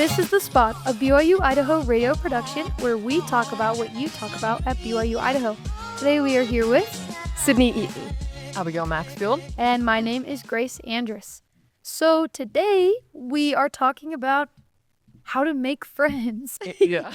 This is The Spot, a BYU-Idaho radio production where we talk about what you talk about at BYU-Idaho. Today we are here with Sydney Eaton. Abigale Maxfield. And my name is Grace Andrus. So today we are talking about how to make friends. Yeah.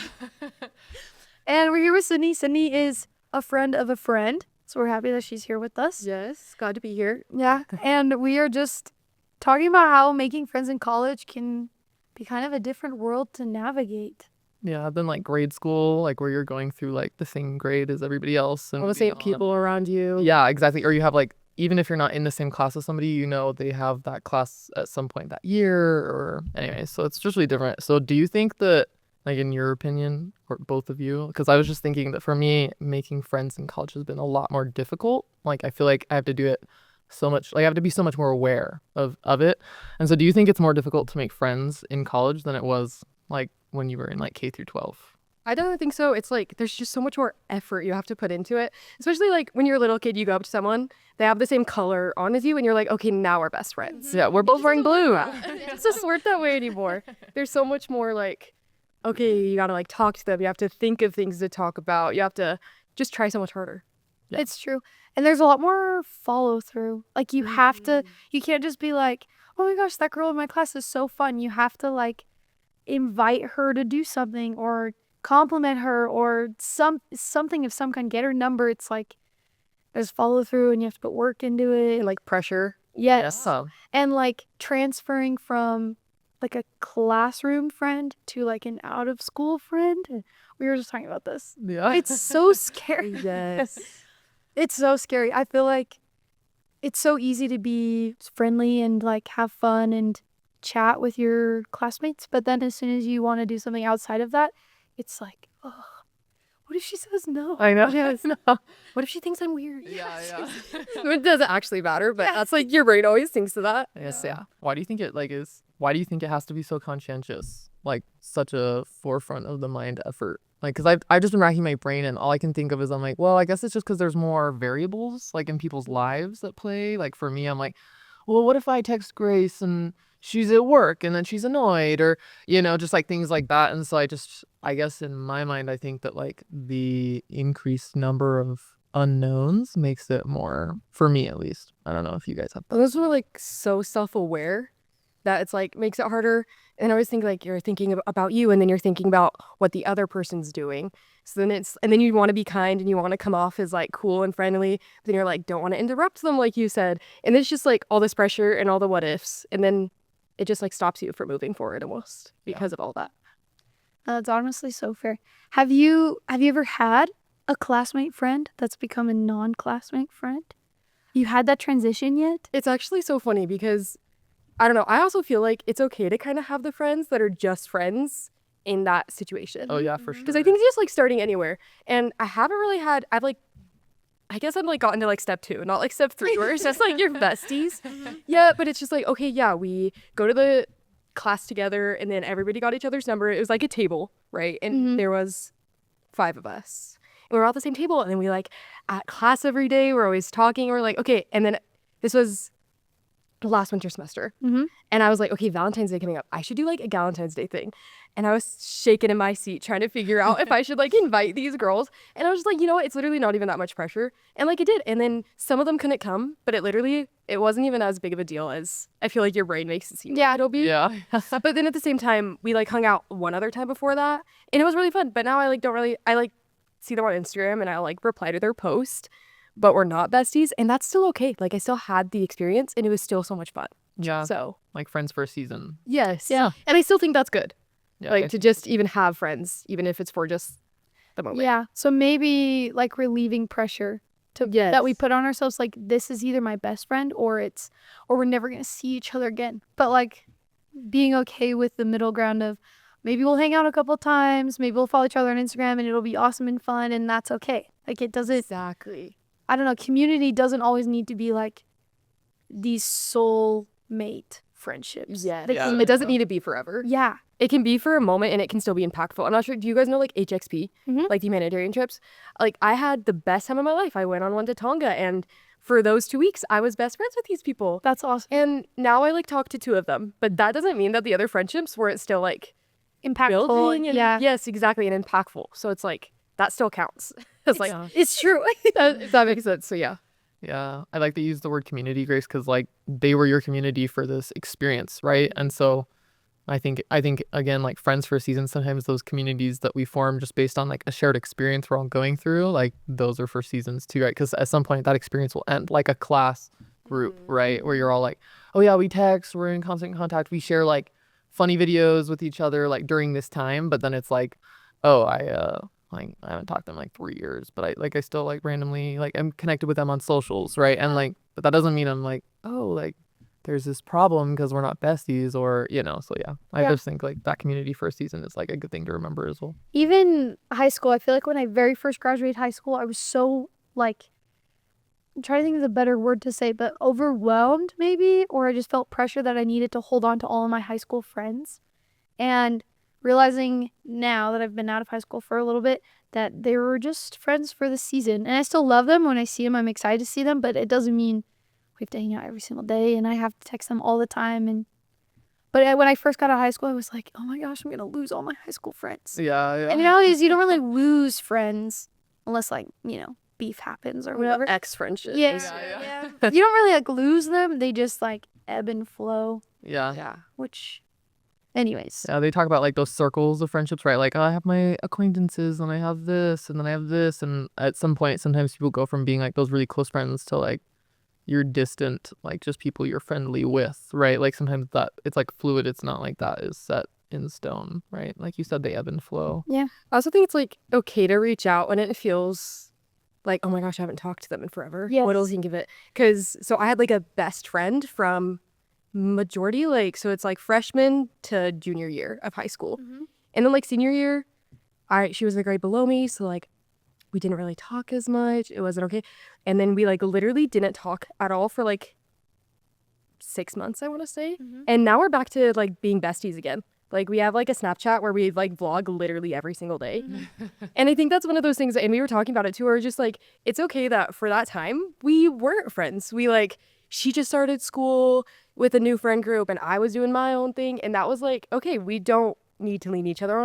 And we're here with Sydney. Sydney is a friend of a friend, so we're happy that she's here with us. Yes, glad to be here. Yeah, and we are just talking about how making friends in college can be kind of a different world to navigate. Yeah, then like grade school, like where you're going through like the same grade as everybody else. And All the same people around you. Yeah, exactly. Or you have like, even if you're not in the same class as somebody, you know, they have that class at some point that year or anyway. So it's just really different. So do you think that, like in your opinion, or both of you, because I was just thinking that for me, making friends in college has been a lot more difficult. Like I feel like I have to do it so much, like I have to be so much more aware of it. And so do you think it's more difficult to make friends in college than it was like when you were in like K through 12? I don't think so. It's like there's just so much more effort you have to put into it. Especially like when you're a little kid, you go up to someone, they have the same color on as you, and you're like, okay, now we're best friends. Yeah, we're both wearing blue. It doesn't work that way anymore. There's so much more like, okay, you gotta like talk to them. You have to think of things to talk about. You have to just try so much harder. Yeah. It's true. And there's a lot more follow through. Like you have to, you can't just be like, oh my gosh, that girl in my class is so fun. You have to like invite her to do something or compliment her or something of some kind, get her number. It's like there's follow through and you have to put work into it. And like pressure. Yes. Yeah. And like transferring from like a classroom friend to like an out of school friend. We were just talking about this. Yeah. It's so scary. Yes. It's so scary. I feel like it's so easy to be friendly and like have fun and chat with your classmates. But then as soon as you want to do something outside of that, it's like, oh, what if she says no? I know. Yes. No. What if she thinks I'm weird? Yeah. It doesn't actually matter, but that's like your brain always thinks of that. Yes, yeah. Why do you think it why do you think it has to be so conscientious? Like such a forefront of the mind effort? Like, cause I've just been racking my brain and all I can think of is I'm like, well, I guess it's just cause there's more variables like in people's lives that play. Like for me, I'm like, well, what if I text Grace and she's at work and then she's annoyed or, you know, just like things like that. And so I guess in my mind, I think that like the increased number of unknowns makes it more, for me at least. I don't know if you guys have that. Those were like so self-aware that it's like makes it harder. And I always think like you're thinking about you and then you're thinking about what the other person's doing. So then and then you want to be kind and you want to come off as like cool and friendly. But then you're like, don't want to interrupt them like you said. And it's just like all this pressure and all the what ifs. And then it just like stops you from moving forward almost because of all that. That's honestly so fair. Have you ever had a classmate friend that's become a non-classmate friend? You had that transition yet? It's actually so funny because I don't know. I also feel like it's okay to kind of have the friends that are just friends in that situation. Oh yeah, for sure. Because I think it's just like starting anywhere. And I haven't really had, I guess I've like gotten to like step 2, not like step 3 where it's just like your besties. Yeah, but it's just like, okay, yeah, we go to the class together and then everybody got each other's number. It was like a table, right? And there was 5 of us. And we were all at the same table and then we like at class every day. We're always talking. We're like, okay. And then this was last winter semester. And I was like, okay, Valentine's Day coming up. I should do like a Valentine's Day thing. And I was shaking in my seat trying to figure out if I should like invite these girls. And I was just like, you know what? It's literally not even that much pressure. And like it did. And then some of them couldn't come, but it wasn't even as big of a deal as I feel like your brain makes it seem. Yeah, it'll be. Yeah. But then at the same time, we like hung out one other time before that. And it was really fun. But now I like see them on Instagram and I like reply to their post. But we're not besties, and that's still okay. Like, I still had the experience, and it was still so much fun. Yeah. So, like friends for a season. yes. Yeah. And I still think that's good. Yeah. Like, to just even have friends, even if it's for just the moment. Yeah. So maybe like relieving pressure that we put on ourselves. Like this is either my best friend or we're never going to see each other again. But like being okay with the middle ground of maybe we'll hang out a couple times. Maybe we'll follow each other on Instagram and it'll be awesome and fun. And that's okay. Like it doesn't. Exactly. I don't know, community doesn't always need to be like these soulmate friendships. Yeah. Yeah. It doesn't need to be forever. Yeah. It can be for a moment and it can still be impactful. I'm not sure. Do you guys know like HXP? Like the humanitarian trips? Like I had the best time of my life. I went on one to Tonga and for those 2 weeks, I was best friends with these people. That's awesome. And now I like talk to 2 of them. But that doesn't mean that the other friendships weren't still like impactful. building and Yeah. yes, exactly, and impactful. So it's like that still counts. It's like It's true. that makes sense. So yeah. Yeah, I like to use the word community, Grace, because like they were your community for this experience, right? And so I think again, like friends for a season, sometimes those communities that we form just based on like a shared experience we're all going through, like those are for seasons too, right? Because at some point that experience will end, like a class group, right? Where you're all like, oh yeah, we text, we're in constant contact, we share like funny videos with each other like during this time, but then it's like, oh, like I haven't talked to them like 3 years, but I still like randomly like I'm connected with them on socials, right? And like, but that doesn't mean I'm like, oh, like there's this problem because we're not besties or, so yeah. I just think like that community for a season is like a good thing to remember as well. Even high school, I feel like when I very first graduated high school, I was so like, I'm trying to think of the better word to say, but overwhelmed maybe, or I just felt pressure that I needed to hold on to all of my high school friends. And realizing now that I've been out of high school for a little bit that they were just friends for the season. And I still love them. When I see them, I'm excited to see them, but it doesn't mean we have to hang out every single day and I have to text them all the time. But when I first got out of high school, I was like, oh my gosh, I'm going to lose all my high school friends. Yeah. And nowadays, you don't really lose friends unless, like, beef happens or whatever. Ex friendships. Yeah. You don't really, like, lose them. They just, like, ebb and flow, Yeah. which, anyways. Yeah, they talk about like those circles of friendships, right? Like, oh, I have my acquaintances and I have this and then I have this. And at some point, sometimes people go from being like those really close friends to like you're distant, like just people you're friendly with, right? Like sometimes that it's like fluid. It's not like that is set in stone, right? Like you said, they ebb and flow. Yeah. I also think it's like okay to reach out when it feels like, oh my gosh, I haven't talked to them in forever. Yes. What else you can give it? Because so I had like a best friend from majority, like, so it's like freshman to junior year of high school. And then like senior year, she was the grade below me. So like we didn't really talk as much. It wasn't okay. And then we like literally didn't talk at all for like 6 months, I want to say. And now we're back to like being besties again. Like we have like a Snapchat where we like vlog literally every single day. And I think that's one of those things, and we were talking about it too, where just like, it's okay that for that time we weren't friends. We like, she just started school with a new friend group and I was doing my own thing. And that was like, okay, we don't need to lean each other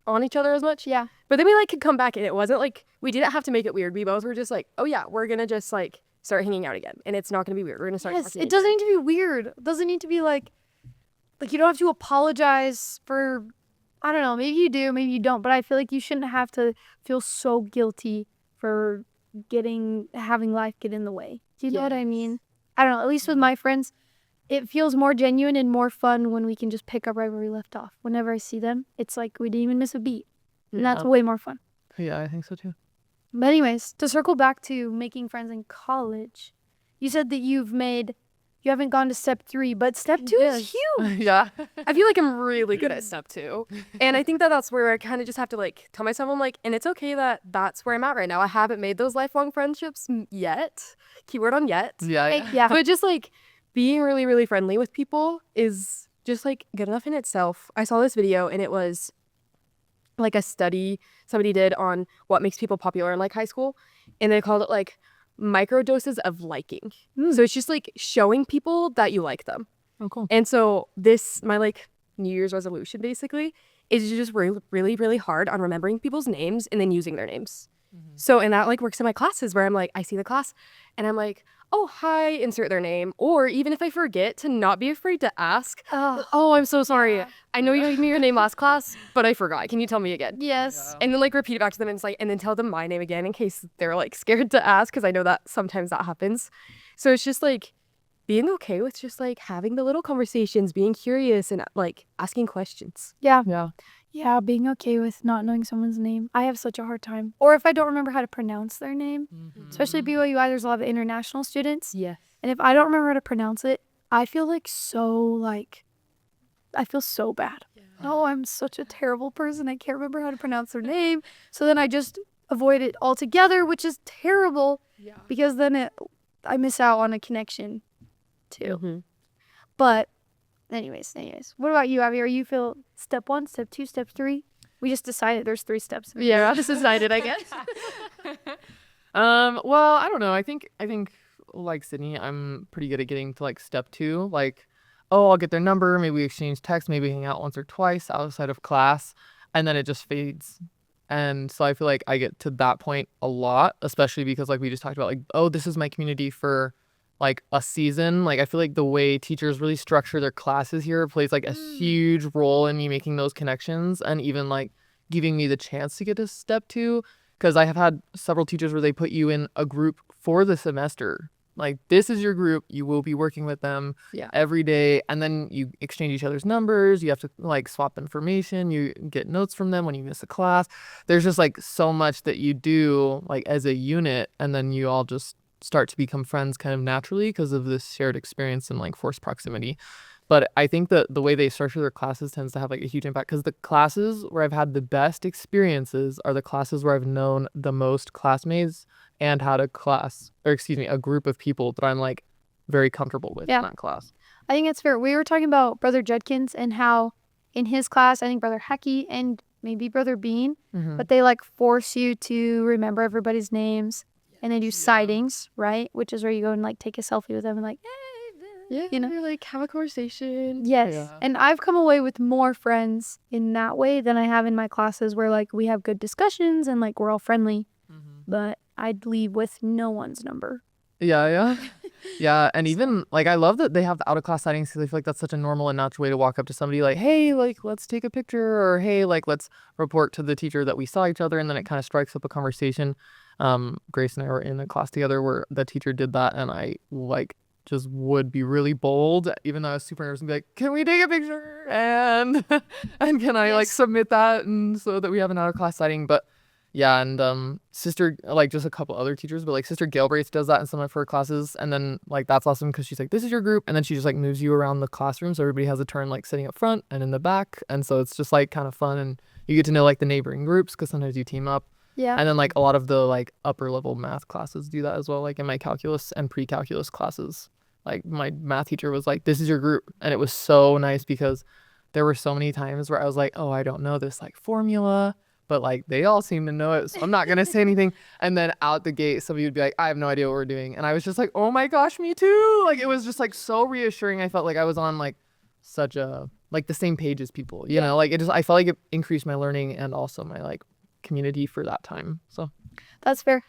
on each other as much. Yeah. But then we like could come back and it wasn't like, we didn't have to make it weird. We both were just like, oh yeah, we're going to just like start hanging out again. And it's not going to be weird. We're going to start. Yes, it doesn't need to be weird. It doesn't need to be like you don't have to apologize for, I don't know, maybe you do, maybe you don't, but I feel like you shouldn't have to feel so guilty for having life get in the way. Do you know what I mean? I don't know, at least with my friends, it feels more genuine and more fun when we can just pick up right where we left off. Whenever I see them, it's like we didn't even miss a beat. And that's way more fun. Yeah, I think so too. But anyways, to circle back to making friends in college, you said that you haven't gone to step 3, but step 2 is huge. Yeah. I feel like I'm really good at step 2. And I think that that's where I kind of just have to like tell myself, I'm like, and it's okay that that's where I'm at right now. I haven't made those lifelong friendships yet. Keyword on yet. Yeah. But just like being really, really friendly with people is just like good enough in itself. I saw this video and it was like a study somebody did on what makes people popular in like high school. And they called it like micro doses of liking. So it's just like showing people that you like them. Oh, cool. And so my like New Year's resolution basically is just really, really, really hard on remembering people's names and then using their names. So, and that like works in my classes where I'm like, I see the class and I'm like, oh, hi, insert their name. Or even if I forget, to not be afraid to ask, oh, I'm so sorry. I know you gave me your name last class, but I forgot. Can you tell me again? Yes. And then like repeat it back to them and it's like, and then tell them my name again in case they're like scared to ask, because I know that sometimes that happens. So it's just like being okay with just like having the little conversations, being curious and like asking questions. Yeah, being okay with not knowing someone's name. I have such a hard time. Or if I don't remember how to pronounce their name, especially at BYU-Idaho, there's a lot of international students. Yeah. And if I don't remember how to pronounce it, I feel so bad. Oh, I'm such a terrible person. I can't remember how to pronounce their name. So then I just avoid it altogether, which is terrible because then I miss out on a connection too. But anyways, what about you, Abby? Are you feel step 1, step 2, step 3? We just decided there's 3 steps. Yeah, just decided, I guess. Well, I don't know. I think like Sydney, I'm pretty good at getting to like step 2. Like oh, I'll get their number, maybe we exchange text, maybe hang out once or twice outside of class, and then it just fades. And so I feel like I get to that point a lot, especially because like we just talked about, like, oh, this is my community for like a season. Like I feel like the way teachers really structure their classes here plays like a huge role in me making those connections and even like giving me the chance to get to step 2. Because I have had several teachers where they put you in a group for the semester. Like, this is your group. You will be working with them every day. And then you exchange each other's numbers. You have to, like, swap information. You get notes from them when you miss a class. There's just, like, so much that you do, like, as a unit. And then you all just start to become friends kind of naturally because of this shared experience and, like, forced proximity. But I think that the way they structure their classes tends to have, like, a huge impact because the classes where I've had the best experiences are the classes where I've known the most classmates and had a group of people that I'm like very comfortable with in that class. I think it's fair. We were talking about Brother Judkins and how in his class, I think Brother Hecky and maybe Brother Bean, but they like force you to remember everybody's names and they do sightings, right? Which is where you go and like take a selfie with them and like, yeah, you know, you're like have a conversation. Yes. And I've come away with more friends in that way than I have in my classes where like we have good discussions and like we're all friendly. But I'd leave with no one's number. Yeah. And even like I love that they have the out of class sightings because I feel like that's such a normal and natural way to walk up to somebody like, hey, like let's take a picture, or hey, like let's report to the teacher that we saw each other, and then it kind of strikes up a conversation. Grace and I were in a class together where the teacher did that, and I like just would be really bold, even though I was super nervous, and be like, can we take a picture and can I like submit that, and so that we have an out of class sighting. But yeah, and Sister, like just a couple other teachers, but like Sister Galbraith does that in some of her classes, and then like that's awesome because she's like, this is your group, and then she just like moves you around the classroom so everybody has a turn like sitting up front and in the back, and so it's just like kind of fun, and you get to know like the neighboring groups because sometimes you team up. Yeah. And then like a lot of the like upper level math classes do that as well, like in my calculus and pre-calculus classes. Like my math teacher was like, this is your group, and it was so nice because there were so many times where I was like, oh, I don't know this like formula, but like they all seem to know it, so I'm not gonna say anything. And then out the gate somebody would be like, I have no idea what we're doing, and I was just like, oh my gosh, me too. Like it was just like so reassuring. I felt like I was on like such a like the same page as people, you know, like it just, I felt like it increased my learning and also my like community for that time. So that's fair.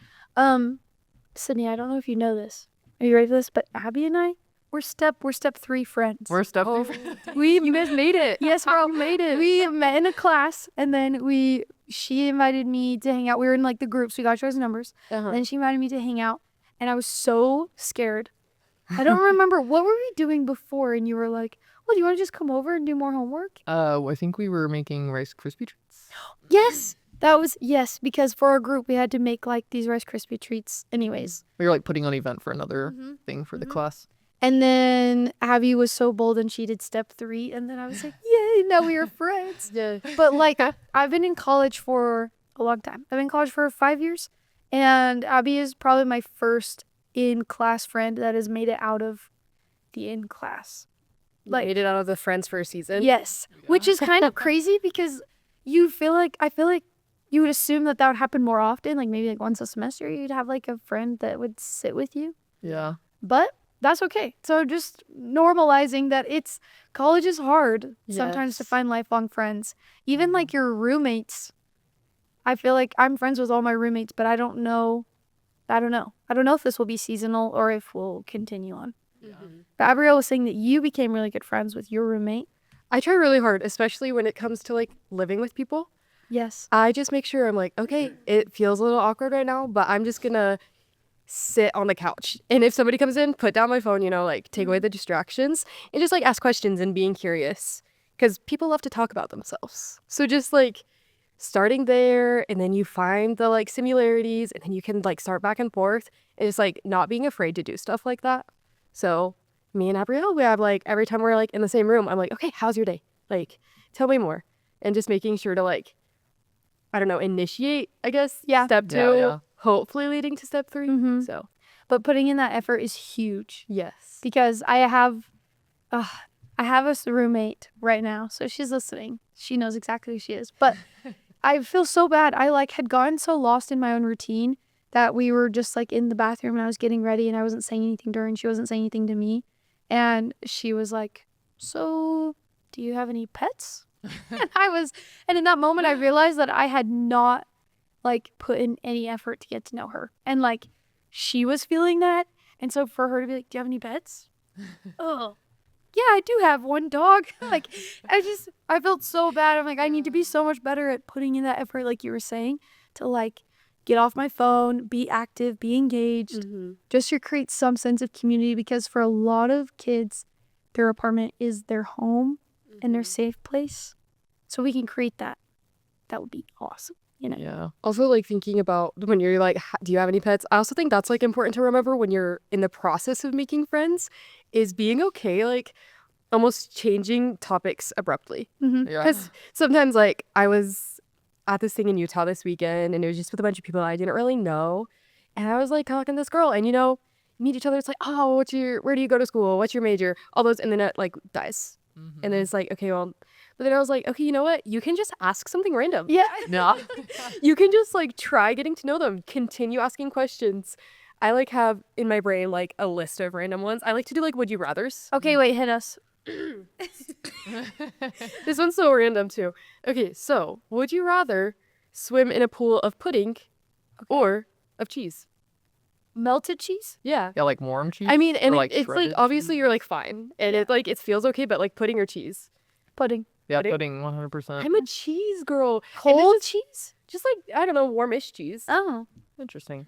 Sydney, I don't know if you know this. Are you ready for this? But Abby and I, we're step 3 friends. We're step 3 friends. You guys made it. Yes, bro, made it. We met in a class, and then she invited me to hang out. We were in like the groups. We got each other's numbers. Then she invited me to hang out, and I was so scared. I don't remember what were we doing before, and you were like, well, do you want to just come over and do more homework? I think we were making Rice Krispie treats. Yes. That was, yes, because for our group, we had to make, like, these Rice Krispie treats anyways. We were, like, putting on an event for another thing for the class. And then Abby was so bold and she did step 3. And then I was like, yay, now we are friends. Yeah. But, like, I've been in college for a long time. I've been in college for 5 years. And Abby is probably my first in-class friend that has made it out of the in-class. Like, made it out of the friends for a season? Yes. Yeah. Which is kind of crazy because I feel like you would assume that would happen more often, like maybe like once a semester you'd have like a friend that would sit with you. Yeah. But that's okay. So just normalizing that college is hard sometimes to find lifelong friends. Even like your roommates. I feel like I'm friends with all my roommates, but I don't know if this will be seasonal or if we'll continue on. Yeah. But Gabrielle was saying that you became really good friends with your roommate. I try really hard, especially when it comes to like living with people. Yes. I just make sure I'm like, okay, it feels a little awkward right now, but I'm just gonna sit on the couch. And if somebody comes in, put down my phone, you know, like take away the distractions and just like ask questions and being curious. Because people love to talk about themselves. So just like starting there, and then you find the like similarities, and then you can like start back and forth. And just like not being afraid to do stuff like that. So me and Gabrielle, we have like every time we're like in the same room, I'm like, okay, how's your day? Like, tell me more. And just making sure to like, I don't know, initiate, I guess. Yeah. Step 2, hopefully leading to step 3. So, but putting in that effort is huge. Yes. Because I have a roommate right now, so she's listening. She knows exactly who she is. But I feel so bad. I like had gotten so lost in my own routine that we were just like in the bathroom and I was getting ready and I wasn't saying anything to her and she wasn't saying anything to me. And she was like, so do you have any pets? And in that moment I realized that I had not like put in any effort to get to know her. And like she was feeling that. And so for her to be like, do you have any pets? Oh, yeah, I do have one dog. Like I felt so bad. I'm like, I need to be so much better at putting in that effort, like you were saying, to like get off my phone, be active, be engaged, just to create some sense of community, because for a lot of kids, their apartment is their home and their safe place. So we can create that. That would be awesome. You know? Yeah. Also, like, thinking about when you're like, do you have any pets? I also think that's like important to remember when you're in the process of making friends, is being okay, like, almost changing topics abruptly. Yeah. Because sometimes, like, I was at this thing in Utah this weekend, and it was just with a bunch of people I didn't really know. And I was like talking to this girl, and you know, meet each other. It's like, oh, where do you go to school? What's your major? All those, and then it like dies. And then it's like, okay, well, but then I was like, okay, you know what? You can just ask something random. Yeah. No. You can just like try getting to know them. Continue asking questions. I like have in my brain like a list of random ones. I like to do like would you rathers. Okay, wait, hit us. This one's so random too. Okay, so would you rather swim in a pool of pudding or of cheese? Melted cheese? Yeah. Yeah, like warm cheese. I mean, and Or, like, it's like shredded obviously cheese? you're like fine, and it like it feels okay, but like pudding or cheese. Pudding. Yeah, pudding. pudding 100%. I'm a cheese girl. And Cold this is cheese? just like I don't know, warmish cheese. Oh. Interesting.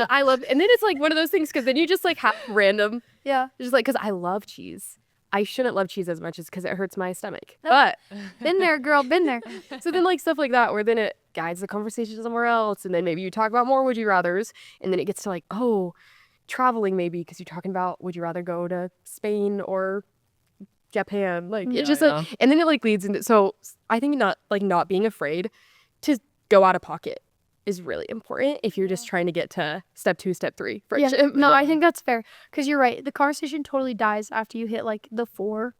I love, and then it's like one of those things because then you just like have random, Yeah. just like because I love cheese. I shouldn't love cheese as much as because it hurts my stomach. Nope. But Been there, girl, been there. so then like stuff like that where then it guides the conversation somewhere else, and then maybe you talk about more would you rather's, and then it gets to like traveling maybe because you're talking about would you rather go to Spain or Japan, like Yeah, it's just yeah. and then it like leads into, so I think not being afraid to go out of pocket is really important if you're just trying to get to step 2, step 3 friendship. Yeah. No, I think that's fair. Because you're right. The conversation totally dies after you hit like the 4.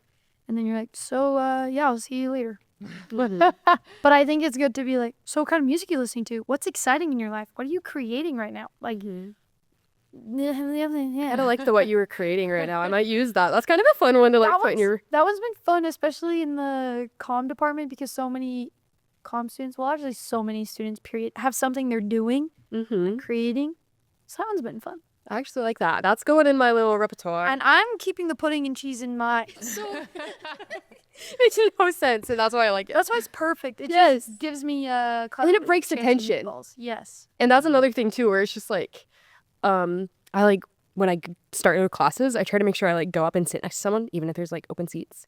And then you're like, so, yeah, I'll see you later. But I think it's good to be like, so what kind of music are you listening to? What's exciting in your life? What are you creating right now? Like, I kind of like the what you were creating right now. I might use that. That's kind of a fun one to like put in your. That one's been fun, especially in the comm department, because so many comm students, well, actually so many students, period, have something they're doing, creating. So that one's been fun. I actually like that. That's going in my little repertoire. And I'm keeping the pudding and cheese in my. So It makes no sense, and that's why I like it. that's why it's perfect. It Yes. just gives me And then it breaks the fancy tension. meatballs. Yes. And that's another thing too, where it's just like, I like when I start new classes, I try to make sure I like go up and sit next to someone, even if there's like open seats.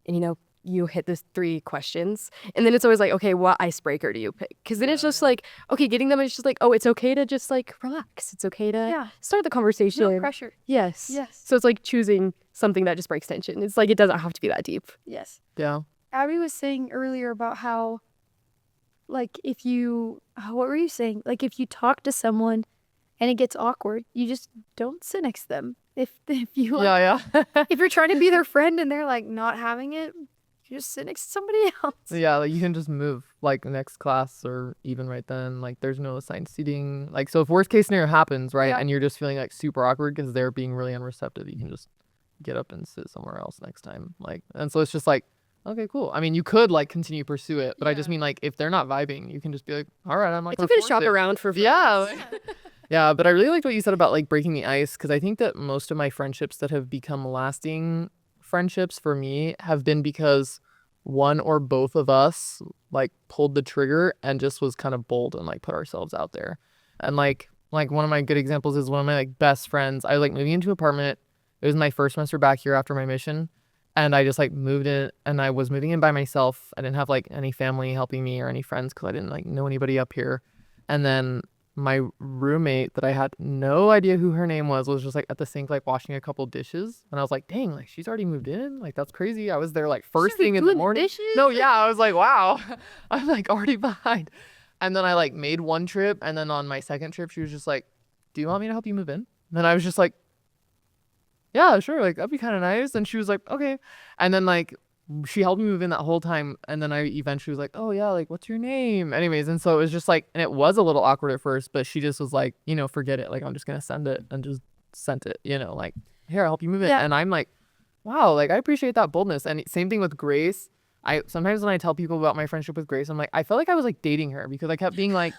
And you know, you hit this 3 questions, and then it's always like, okay, what icebreaker do you pick? Because then it's just like, okay, getting them is just like, oh, it's okay to just like relax. It's okay to Yeah. start the conversation. No pressure. Yes. Yes. So it's like choosing something that just breaks tension. It's like it doesn't have to be that deep. Yes. Yeah. Abby was saying earlier about how, like, if you, what were you saying? Like, if you talk to someone and it gets awkward, you just don't sit next to them. If you, like, Yeah, if you're trying to be their friend and they're like not having it, you just sit next to somebody else. Yeah, like you can just move like next class or even right then. Like there's no assigned seating. Like so if worst case scenario happens, right, Yeah. and you're just feeling like super awkward because they're being really unreceptive, you can just get up and sit somewhere else next time. Like and so it's just like, okay, cool. I mean you could like continue to pursue it, but I just mean like if they're not vibing, you can just be like, all right, I'm like It's okay to shop around for Yeah. Yeah, but I really liked what you said about like breaking the ice, because I think that most of my friendships that have become lasting friendships for me have been because one or both of us like pulled the trigger and just was kind of bold and like put ourselves out there. And like one of my good examples is one of my like best friends. I was like moving into an apartment. It was my first semester back here after my mission. And I just like moved in, and I was moving in by myself. I didn't have like any family helping me or any friends because I didn't like know anybody up here. And then my roommate that I had no idea who her name was just like at the sink like washing a couple dishes, and I was like, dang, like she's already moved in, like that's crazy. I was there like first thing in the morning. Dishes? No, yeah, I was like, wow, I'm like already behind. And then I like made one trip, and then on my second trip she was just like, do you want me to help you move in? And then I was just like, yeah, sure, like that'd be kind of nice. And she was like, okay. And then like she helped me move in that whole time, and then I eventually was like, oh yeah, like what's your name? Anyways, and so it was just like, and it was a little awkward at first, but she just was like, you know, forget it, like I'm just gonna send it, and just sent it, you know, like here, I'll help you move it. Yeah. And I'm like, wow, like I appreciate that boldness. And same thing with Grace. I sometimes when I tell people about my friendship with Grace, I'm like, I felt like I was like dating her because I kept being like,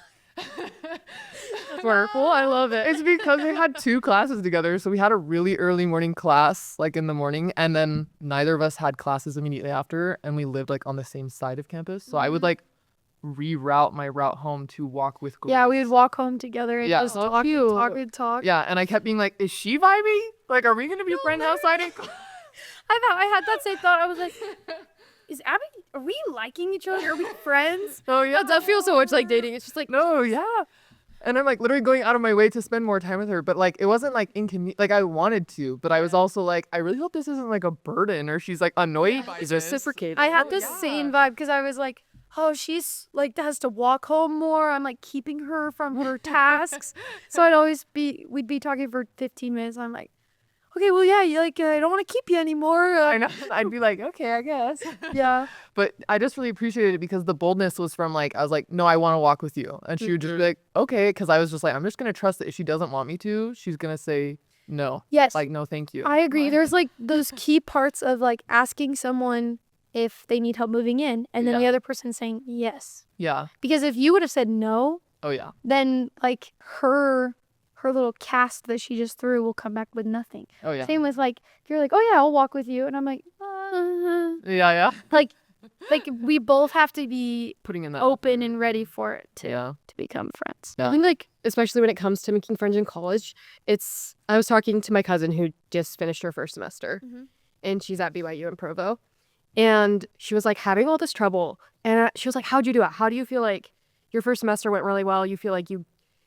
Wonderful. I love it. it's because we had 2 classes together. So we had a really early morning class, like in the morning, and then neither of us had classes immediately after, and we lived like on the same side of campus. So I would like reroute my route home to walk with Grace. Yeah, we would walk home together and Yeah. just So talk. Yeah, and I kept being like, is she vibing? Like, are we gonna be friends outside of class? I had that same thought. I was like, is Abby, are we liking each other? Are we friends? Oh yeah. That feels so much like dating. It's just like, No, yeah. And I'm like literally going out of my way to spend more time with her, but like it wasn't like inconvenient. Like I wanted to, but I was also like, I really hope this isn't like a burden or she's like annoyed by it's this. reciprocated. I had this same vibe because I was like, oh, she's like has to walk home more. I'm like keeping her from her tasks. So we'd be talking for 15 minutes. I'm like, okay, well, yeah, I don't want to keep you anymore. I know. I'd be like, okay, I guess. Yeah. But I just really appreciated it because the boldness was from like, I was like, no, I want to walk with you. And she would just be like, okay. Because I was just like, I'm just going to trust that if she doesn't want me to, she's going to say no. Yes. Like, no, thank you. I agree. There's like those key parts of like asking someone if they need help moving in and then the other person saying yes. Yeah. Because if you would have said no, Oh, yeah. then like her little cast that she just threw will come back with nothing. Oh, yeah. Same with like, if you're like, oh yeah, I'll walk with you. And I'm like, Yeah. like we both have to be Putting in that open and ready for it to Yeah. become friends. Yeah. I think like, especially when it comes to making friends in college, I was talking to my cousin who just finished her first semester and she's at BYU in Provo. And she was like having all this trouble. And she was like, how'd you do it? How do you feel like your first semester went really well? You feel like you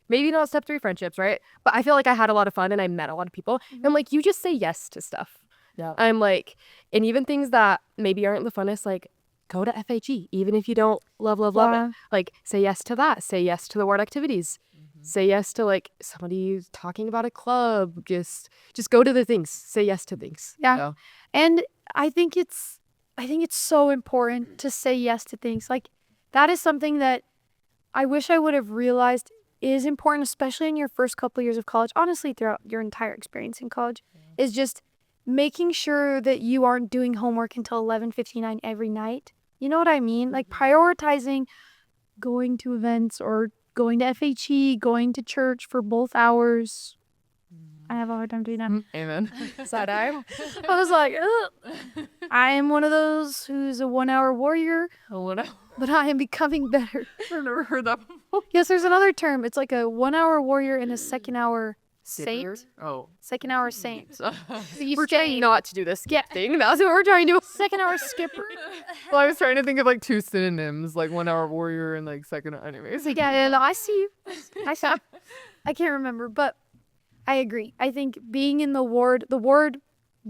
maybe not step 3 friendships, right? But I feel like I had a lot of fun and I met a lot of people. And I'm like, you just say yes to stuff. Yeah. I'm like, and even things that maybe aren't the funnest, like go to FHE, even if you don't love it. Like say yes to that. Say yes to the ward activities. Say yes to like somebody talking about a club. Just go to the things. Say yes to things. Yeah. And I think it's so important to say yes to things. Like that is something that I wish I would have realized is important, especially in your first couple of years of college, honestly, throughout your entire experience in college, is just making sure that you aren't doing homework until 11:59 every night. You know what I mean? Like prioritizing going to events or going to FHE, going to church for both hours. I have a hard time doing that. Amen. Side eye. I was like, ugh. I am one of those who's a 1 hour warrior, but I am becoming better. I've never heard that before. Yes, there's another term. It's like a 1 hour warrior and a second hour saint. Oh. Second hour saint. We're trying not to do this Yeah. thing. That's what we're trying to do. Second hour skipper. Well, I was trying to think of like 2 synonyms, like 1 hour warrior and like second. Anyways. Yeah, I see you. I can't remember, but I agree. I think being in the ward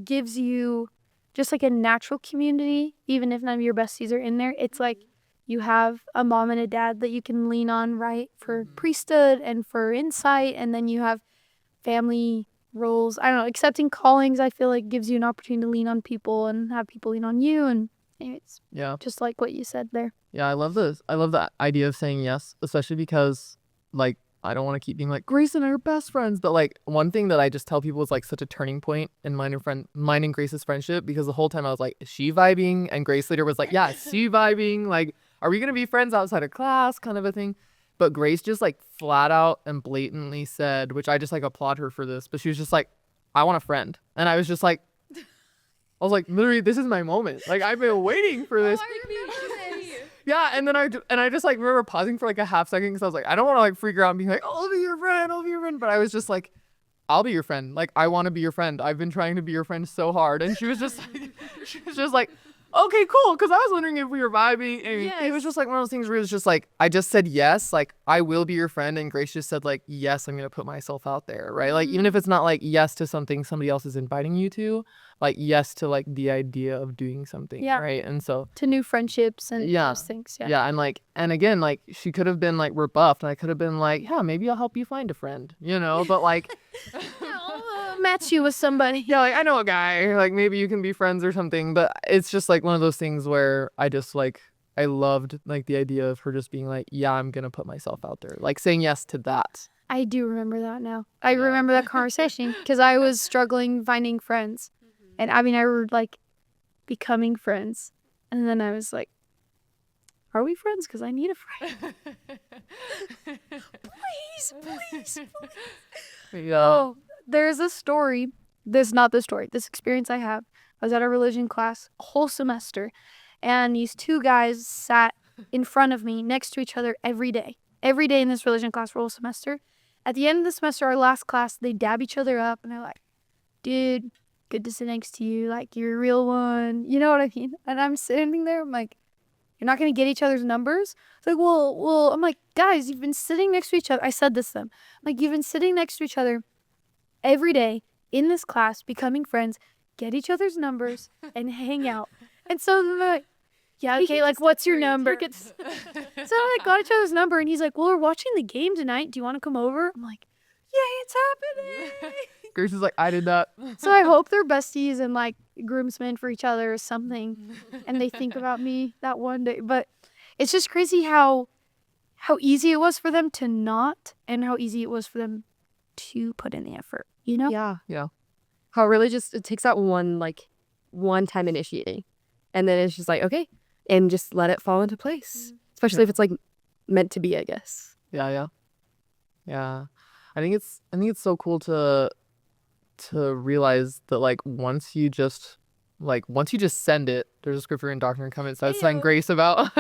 gives you just like a natural community, even if none of your besties are in there. It's like you have a mom and a dad that you can lean on, right, for priesthood and for insight, and then you have family roles. I don't know, accepting callings, I feel like gives you an opportunity to lean on people and have people lean on you, and it's just like what you said there. Yeah, I love this. I love the idea of saying yes, especially because like I don't want to keep being like Grace and I are best friends, but like one thing that I just tell people is like such a turning point in mine and Grace's friendship, because the whole time I was like, is she vibing? And Grace later was like, yeah, is she vibing? Like, are we gonna be friends outside of class, kind of a thing? But Grace just like flat out and blatantly said, which I just like applaud her for this, but she was just like, I want a friend. And I was just like, literally, this is my moment. Like I've been waiting for this. Yeah, and then I just like remember pausing for like a half second because I was like, I don't want to like freak her out and be like, I'll be your friend. But I was just like, I'll be your friend. Like I want to be your friend. I've been trying to be your friend so hard. And she was just like, okay, cool. Because I was wondering if we were vibing. And it was just like one of those things where it was just like, I just said yes, like I will be your friend. And Grace just said like, yes, I'm gonna put myself out there, right? Like even if it's not like yes to something somebody else is inviting you to, like yes to like the idea of doing something, right? And so to new friendships and those things. And again, like she could have been like rebuffed, and I could have been like, yeah, maybe I'll help you find a friend, you know, but like I'll match you with somebody. yeah, like I know a guy, like maybe you can be friends or something. But it's just like one of those things where I just like, I loved like the idea of her just being like, yeah, I'm gonna put myself out there, like saying yes to that. I do remember that now. I remember that conversation because I was struggling finding friends. And Abby and I were like becoming friends. And then I was like, are we friends? Because I need a friend. Please. Yeah. Oh, there's a story. This experience I have. I was at a religion class a whole semester, and these two guys sat in front of me next to each other every day in this religion class for a whole semester. At the end of the semester, our last class, they dab each other up, and they're like, dude, good to sit next to you. Like, you're a real one. You know what I mean? And I'm sitting there, I'm like, you're not going to get each other's numbers? It's like, well, I'm like, guys, you've been sitting next to each other. I said this to them. I'm like, you've been sitting next to each other every day in this class, becoming friends, get each other's numbers, and hang out. And so they're like, yeah, okay, like, what's your number? So I got each other's number, and he's like, well, we're watching the game tonight. Do you want to come over? I'm like, yeah, it's happening. Grace is like, I did not. So I hope they're besties and like groomsmen for each other or something, and they think about me that one day. But it's just crazy how easy it was for them to not, and how easy it was for them to put in the effort. You know? Yeah. How it really just, it takes that one time initiating, and then it's just like, okay, and just let it fall into place. Especially if it's like meant to be, I guess. Yeah. I think it's so cool to realize that like once you just send it, there's a scripture in Doctrine and Covenants that I sang grace about.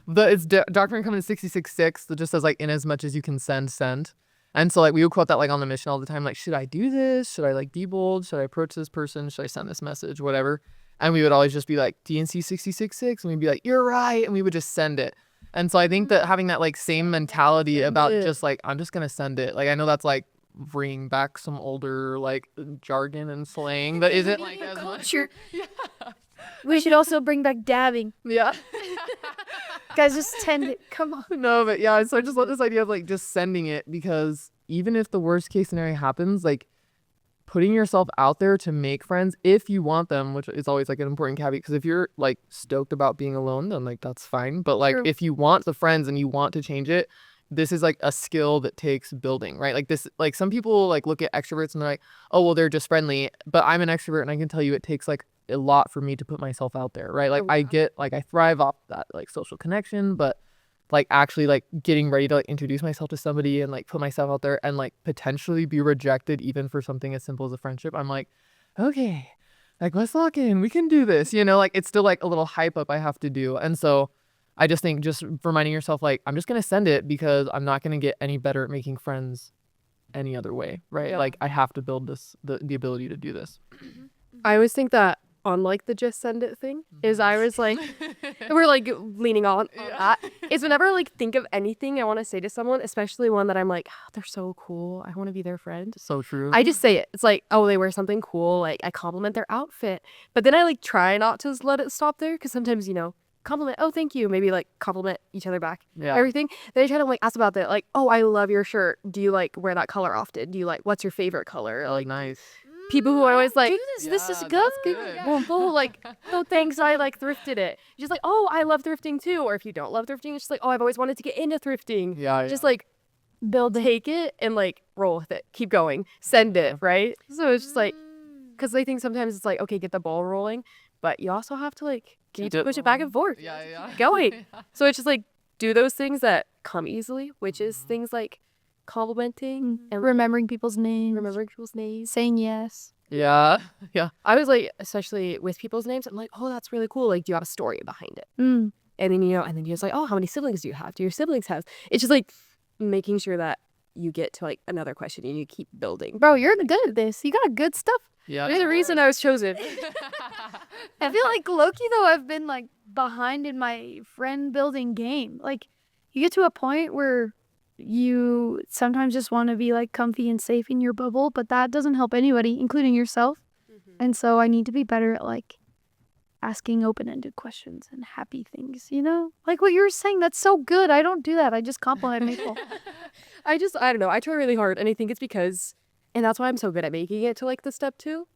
It's Doctrine and Covenants 66:6 that just says like, in as much as you can send. And so like we would quote that like on the mission all the time, like, should I do this? Should I like be bold? Should I approach this person? Should I send this message? Whatever. And we would always just be like, DNC 66:6, and we'd be like, you're right, and we would just send it. And so I think that having that like same mentality about just like, I'm just gonna send it. Like, I know that's like bringing back some older like jargon and slang that isn't like as much. We should also bring back dabbing. Yeah. Guys, just send it. Come on. No, but yeah, so I just love this idea of like just sending it, because even if the worst case scenario happens, like putting yourself out there to make friends if you want them, which is always like an important caveat, because if you're like stoked about being alone, then like that's fine. But like if you want the friends and you want to change it, this is like a skill that takes building, right? Like this, like some people like look at extroverts and they're like, oh, well, they're just friendly. But I'm an extrovert, and I can tell you it takes like a lot for me to put myself out there, right? Like I thrive off that like social connection, but like actually like getting ready to like introduce myself to somebody and like put myself out there and like potentially be rejected even for something as simple as a friendship, I'm like, okay, like let's lock in, we can do this, you know? Like it's still like a little hype up I have to do. And so I just think just reminding yourself like, I'm just gonna send it because I'm not gonna get any better at making friends any other way, right? Yeah. Like I have to build this the ability to do this. I always think that on like the just send it thing is I was like, we're like leaning on that, is whenever I like think of anything I want to say to someone, especially one that I'm like, oh, they're so cool, I want to be their friend. So true. I just say it. It's like, oh, they wear something cool, like I compliment their outfit. But then I like try not to let it stop there, because sometimes, you know, compliment, oh, thank you, maybe like compliment each other back, everything. Then I try to like ask about that, like, oh, I love your shirt, do you like wear that color often, do you like, what's your favorite color? Like nice. people who are always like, do this is good. Well, like, oh, thanks, I like thrifted it. Just like, oh, I love thrifting too. Or if you don't love thrifting, it's just like, oh, I've always wanted to get into thrifting. Just like take it and like roll with it, keep going, send it, right? So it's just like, because I think sometimes it's like, okay, get the ball rolling, but you also have to like push it back and forth, going. So it's just like, do those things that come easily, which is things like complimenting and remembering people's names, saying yes. Yeah. I was like, especially with people's names, I'm like, oh, that's really cool. Like, do you have a story behind it? And then, you know, and then you're just like, oh, how many siblings do you have? Do your siblings have? It's just like making sure that you get to like another question and you keep building. Bro, you're good at this. You got good stuff. Yeah. There's a reason I was chosen. I feel like Loki though, I've been like behind in my friend building game. Like, you get to a point where you sometimes just want to be like comfy and safe in your bubble, but that doesn't help anybody, including yourself. And so I need to be better at like asking open-ended questions and happy things, you know? Like what you were saying, that's so good. I don't do that. I just compliment people. I don't know. I try really hard, and I think it's because, and that's why I'm so good at making it to like the step 2.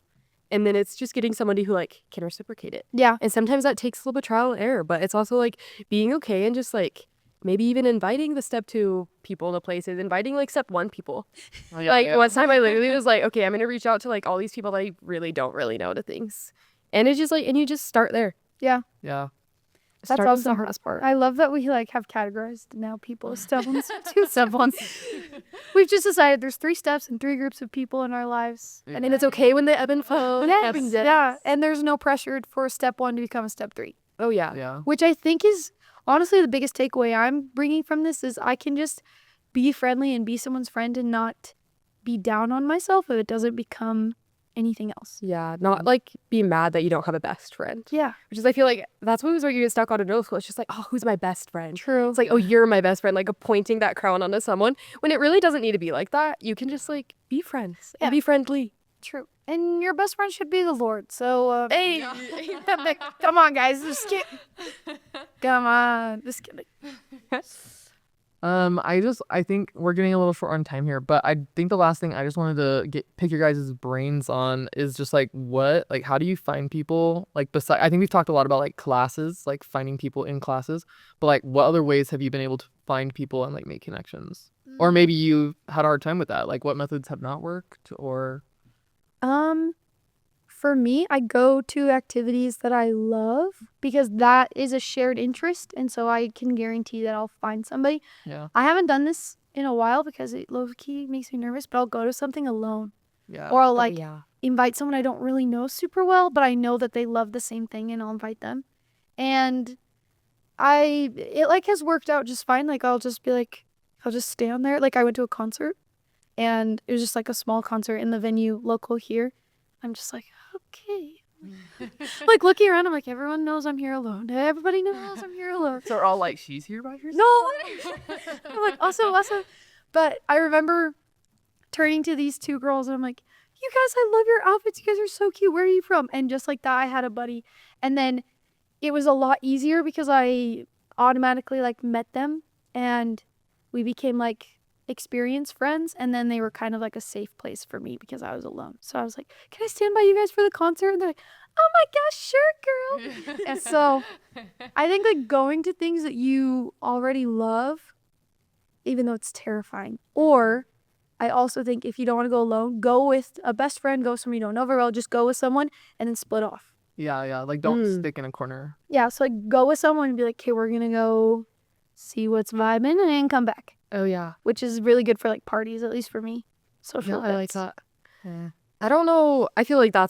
And then it's just getting somebody who like can reciprocate it. Yeah. And sometimes that takes a little bit of trial and error, but it's also like being okay and just like maybe even inviting the step 2 people to places, inviting like step 1 people. Oh, yeah, Like yeah. one time I literally was like, okay, I'm gonna reach out to like all these people that I really don't really know to things. And it's just like, and you just start there. Yeah. Yeah. That's Start also with the hardest part. I love that we like have categorized now people as step 1, 2 step 1. We've just decided there's 3 steps and 3 groups of people in our lives. Yeah. And And it's okay when they ebb and flow. yeah. And there's no pressure for step 1 to become a step 3. Oh yeah. Yeah. Which I think is honestly the biggest takeaway I'm bringing from this is I can just be friendly and be someone's friend and not be down on myself if it doesn't become anything else. Yeah, not like be mad that you don't have a best friend. Yeah. Which is, I feel like that's what was where you get stuck on in middle school. It's just like, oh, who's my best friend? True. It's like, oh, you're my best friend, like appointing that crown onto someone when it really doesn't need to be like that. You can just like be friends Yeah. and be friendly. True. And your best friend should be the Lord. So, Hey, come on, guys. Just kidding. Come on. Just kidding. I think we're getting a little short on time here, but I think the last thing I just wanted to pick your guys' brains on is just like how do you find people? Like beside, I think we've talked a lot about like classes, like finding people in classes, but like what other ways have you been able to find people and like make connections? Or maybe you had a hard time with that. Like what methods have not worked or For me, I go to activities that I love because that is a shared interest, and so I can guarantee that I'll find somebody. yeah. I haven't done this in a while because it low-key makes me nervous, but I'll go to something alone. Yeah. Or I'll like yeah. invite someone I don't really know super well, but I know that they love the same thing and I'll invite them. And it like has worked out just fine. Like I'll just stand there. Like I went to a concert and it was just like a small concert in the venue local here. I'm just like, okay. Like looking around, I'm like, everyone knows I'm here alone. Everybody knows I'm here alone. So we're all like, she's here by herself? No. I'm like, also. But I remember turning to these 2 girls and I'm like, you guys, I love your outfits. You guys are so cute. Where are you from? And just like that, I had a buddy. And then it was a lot easier because I automatically like met them and we became like experienced friends, and then they were kind of like a safe place for me because I was alone. So I was like, can I stand by you guys for the concert? And they're like, oh my gosh, sure, girl. And so I think like going to things that you already love, even though it's terrifying, or I also think if you don't want to go alone, go with a best friend, go somewhere you don't know very well, just go with someone and then split off. Yeah. Like don't stick in a corner. Yeah, so like go with someone and be like, okay, we're gonna go see what's vibing and then come back. Oh yeah. Which is really good for like parties, at least for me. Social I like events. that. Yeah. I don't know. I feel like I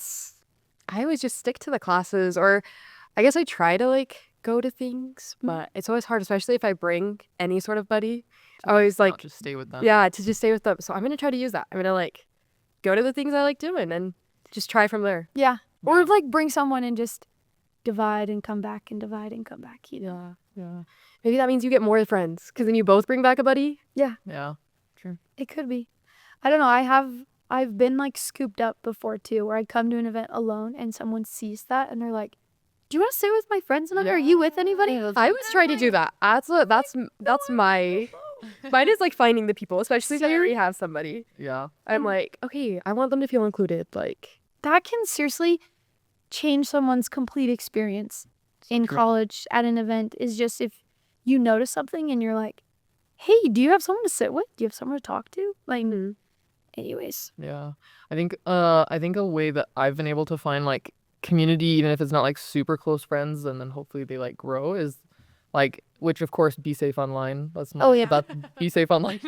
always just stick to the classes, or I guess I try to like go to things, but it's always hard, especially if I bring any sort of buddy. I always like, Not just stay with them. yeah, to just stay with them. So I'm going to try to use that. I'm going to like go to the things I like doing and just try from there. Yeah. Or like bring someone and just divide and come back and divide and come back. You know? Yeah. Maybe that means you get more friends because then you both bring back a buddy. Yeah. True. It could be. I don't know. I've been like scooped up before too, where I come to an event alone and someone sees that and they're like, "Do you want to stay with my friends?" And are you with anybody? I always try to do that. That's my mine is like finding the people, especially if I already have somebody. Yeah. I'm like, okay, I want them to feel included. Like That can seriously change someone's complete experience in college at an event. Is just if you notice something and you're like, "Hey, do you have someone to sit with? Do you have someone to talk to?" Like, anyways. Yeah. I think a way that I've been able to find like community, even if it's not like super close friends, and then hopefully they like grow, is like, which of course, be safe online. That's not be safe online.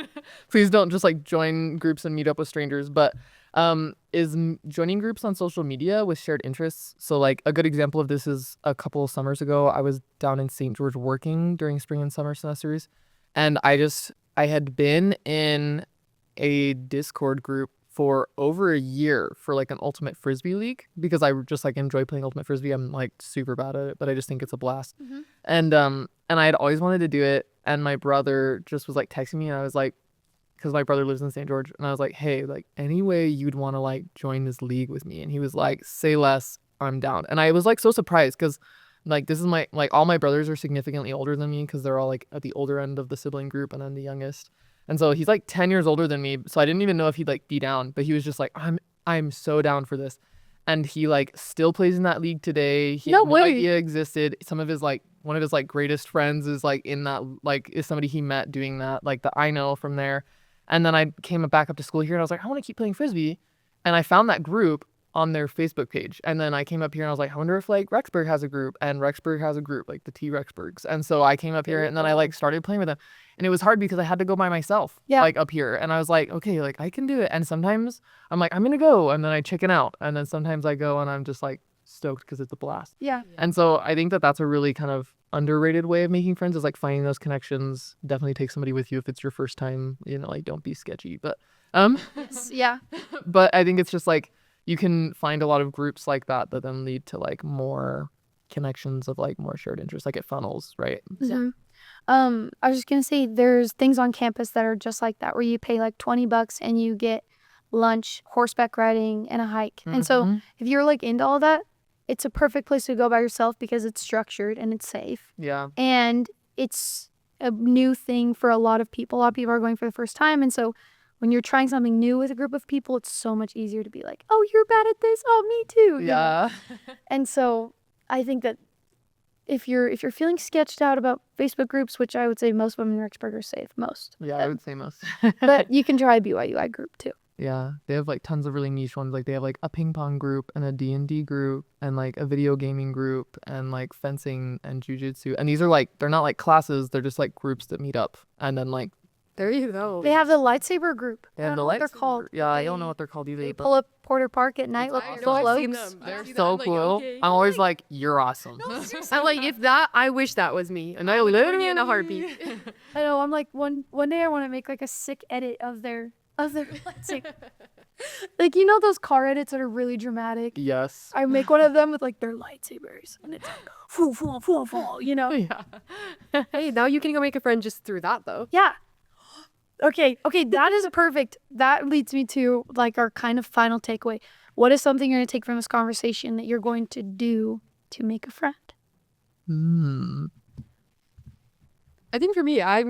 Please don't just like join groups and meet up with strangers, but joining groups on social media with shared interests. So like a good example of this is a couple of summers ago, I was down in St. George working during spring and summer semesters, and I had been in a Discord group for over a year for like an ultimate frisbee league, because I just like enjoy playing ultimate frisbee. I'm like super bad at it, but I just think it's a blast. And I had always wanted to do it, and my brother just was like texting me, and I was like, because my brother lives in St. George, and I was like, hey, like any way you'd want to like join this league with me? And he was like, say less, I'm down. And I was like so surprised, because like this is my, like all my brothers are significantly older than me, because they're all like at the older end of the sibling group, and I'm the youngest. And so he's like 10 years older than me. So I didn't even know if he'd like be down, but he was just like, I'm so down for this. And he like still plays in that league today. He had no idea it existed. Some of his like one of his like greatest friends is like in that, like is somebody he met doing that, like that I know from there. And then I came back up to school here and I was like, I want to keep playing Frisbee. And I found that group on their Facebook page. And then I came up here and I was like, I wonder if like Rexburg has a group, and Rexburg has a group, like the T Rexburgs. And so I came up here and then I like started playing with them. And it was hard because I had to go by myself, like up here. And I was like, okay, like I can do it. And sometimes I'm like, I'm going to go. And then I chicken out. And then sometimes I go and I'm just like stoked because it's a blast. Yeah. And so I think that that's a really kind of underrated way of making friends, is like finding those connections. Definitely take somebody with you if it's your first time, you know, like don't be sketchy. But yeah. But I think it's just like you can find a lot of groups like that then lead to like more connections of like more shared interests, like it funnels, right? Mm-hmm. I was just gonna say there's things on campus that are just like that, where you pay like $20 and you get lunch, horseback riding, and a hike. And so if you're like into all that, it's a perfect place to go by yourself because it's structured and it's safe. Yeah. And it's a new thing for a lot of people. A lot of people are going for the first time. And so when you're trying something new with a group of people, it's so much easier to be like, oh, you're bad at this. Oh, me too. Yeah. And so I think that if you're feeling sketched out about Facebook groups, which I would say most women in Rexburg are safe, most. Yeah, I would say most. But you can try BYU-I group too. Yeah, they have like tons of really niche ones. Like they have like a ping pong group and a D&D group and like a video gaming group and like fencing and jujitsu. And these are like, they're not like classes, they're just like groups that meet up. And then like, there you go. They have the lightsaber group. they have the what they're lightsaber. called. Yeah, I don't know what they're called either. They But pull up Porter Park at night with awesome. the I've seen floats. them. they're I've seen so them, cool. okay. I'm always like, you're awesome. I'm like, if that, I wish that was me. And I would join you in a heartbeat. I know. I'm like one day I want to make like a sick edit of their lightsaber. Like, you know those car edits that are really dramatic? Yes. I make one of them with like their lightsabers and it's like foo foo foo foo, you know? Yeah. Hey, now you can go make a friend just through that though. Yeah. Okay, that is perfect. That leads me to like our kind of final takeaway. What is something you're going to take from this conversation that you're going to do to make a friend? I think for me, I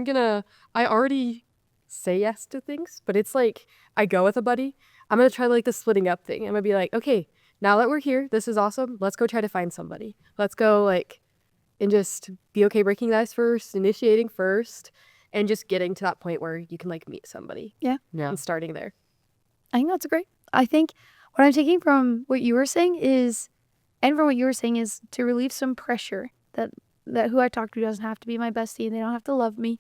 already say yes to things, but it's like I go with a buddy. I'm going to try like the splitting up thing. I'm going to be like, okay, now that we're here, this is awesome. Let's go try to find somebody. Let's go like, and just be okay breaking the ice first, initiating first, and just getting to that point where you can like meet somebody. Yeah. And starting there. I think that's great. I think what I'm taking from what you were saying is to relieve some pressure that who I talk to doesn't have to be my bestie and they don't have to love me,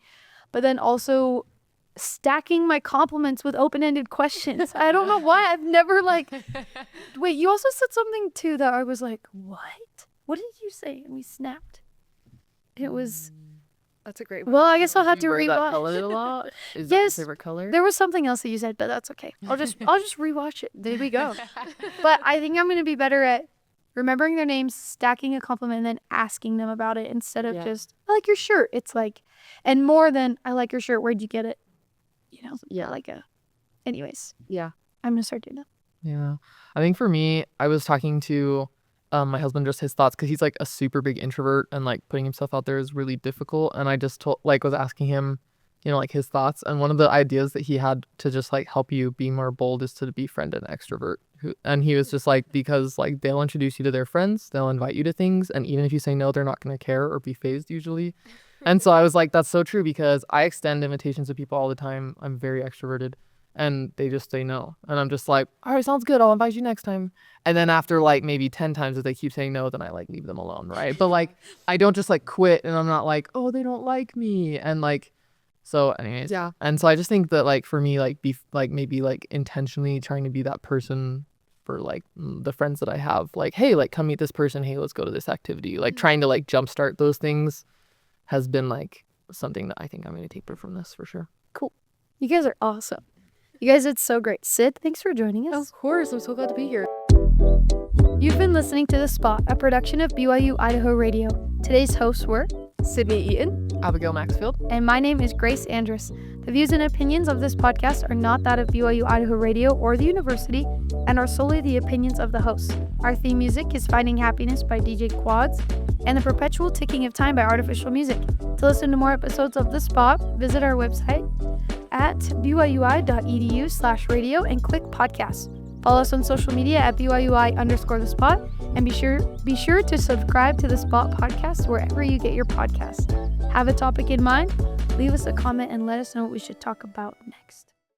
but then also stacking my compliments with open-ended questions. I don't know why I've never like, wait, you also said something too that I was like, what did you say? And we snapped. It was, That's a great one. well, I guess I'll have to You wear that rewatch. color a lot? Is Yes. that your favorite color? There was something else that you said, but that's okay. I'll just rewatch it. There we go. But I think I'm going to be better at remembering their names, stacking a compliment, and then asking them about it instead of just, I like your shirt. It's like, and more than, I like your shirt. Where'd you get it? You know? Yeah. Anyways. Yeah. I'm going to start doing that. Yeah. I think for me, I was talking to my husband, just his thoughts, because he's like a super big introvert and like putting himself out there is really difficult. And I just was asking him, you know, like his thoughts. And one of the ideas that he had to just like help you be more bold is to befriend an extrovert. And he was just like, because like they'll introduce you to their friends, they'll invite you to things. And even if you say no, they're not going to care or be fazed usually. And so I was like, that's so true, because I extend invitations to people all the time. I'm very extroverted. And they just say no. And I'm just like, all right, sounds good. I'll invite you next time. And then after like maybe 10 times, if they keep saying no, then I like leave them alone, right? But like, I don't just like quit and I'm not like, oh, they don't like me. And like, so anyways. Yeah. And so I just think that like for me, like maybe like intentionally trying to be that person for like the friends that I have, like, hey, like come meet this person. Hey, let's go to this activity. Like trying to like jumpstart those things has been like something that I think I'm going to take from this for sure. Cool. You guys are awesome. You guys did so great. Sid, thanks for joining us. Of course. I'm so glad to be here. You've been listening to The Spot, a production of BYU-Idaho Radio. Today's hosts were Sydney Eaton. Abigale Maxfield. and my name is Grace Andrus. The views and opinions of this podcast are not that of BYU-Idaho Radio or the university and are solely the opinions of the hosts. Our theme music is Finding Happiness by DJ Quads and The Perpetual Ticking of Time by Artificial Music. To listen to more episodes of The Spot, visit our website at byui.edu/radio and click podcasts. Follow us on social media at BYUI_the spot, and be sure to subscribe to the Spot podcast wherever you get your podcasts. Have a topic in mind? Leave us a comment and let us know what we should talk about next.